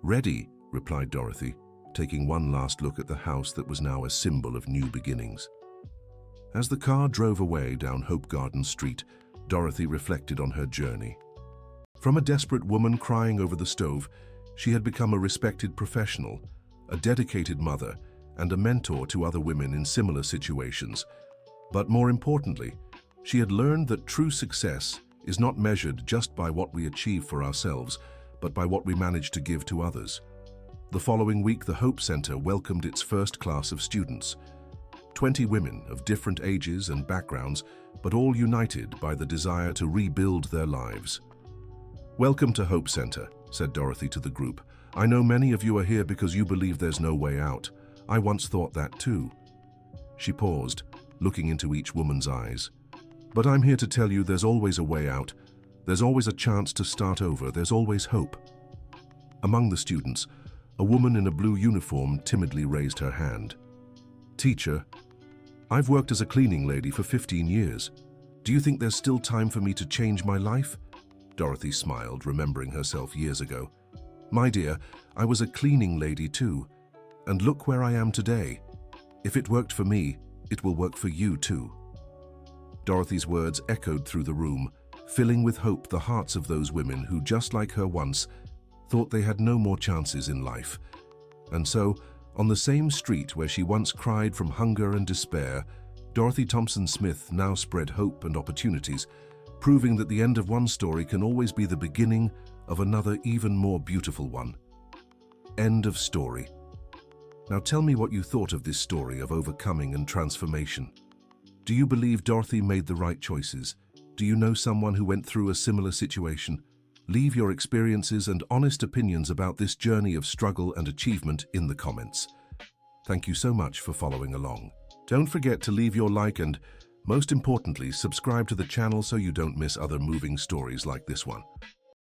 "Ready," replied Dorothy, taking one last look at the house that was now a symbol of new beginnings. As the car drove away down Hope Garden Street, Dorothy reflected on her journey. From a desperate woman crying over the stove, she had become a respected professional, a dedicated mother, and a mentor to other women in similar situations. But more importantly, she had learned that true success is not measured just by what we achieve for ourselves, but by what we manage to give to others. The following week, the Hope Center welcomed its first class of students. 20 women of different ages and backgrounds, but all united by the desire to rebuild their lives. "Welcome to Hope Center," said Dorothy to the group. "I know many of you are here because you believe there's no way out. I once thought that too." She paused, looking into each woman's eyes. "But I'm here to tell you there's always a way out. There's always a chance to start over. There's always hope." Among the students, a woman in a blue uniform timidly raised her hand. "Teacher, I've worked as a cleaning lady for 15 years. Do you think there's still time for me to change my life?" Dorothy smiled, remembering herself years ago. "My dear, I was a cleaning lady too. And look where I am today. If it worked for me, it will work for you too." Dorothy's words echoed through the room, filling with hope the hearts of those women who, just like her once, thought they had no more chances in life. And so, on the same street where she once cried from hunger and despair, Dorothy Thompson Smith now spread hope and opportunities, proving that the end of one story can always be the beginning of another even more beautiful one. End of story. Now tell me what you thought of this story of overcoming and transformation. Do you believe Dorothy made the right choices? Do you know someone who went through a similar situation? Leave your experiences and honest opinions about this journey of struggle and achievement in the comments. Thank you so much for following along. Don't forget to leave your like and, most importantly, subscribe to the channel so you don't miss other moving stories like this one.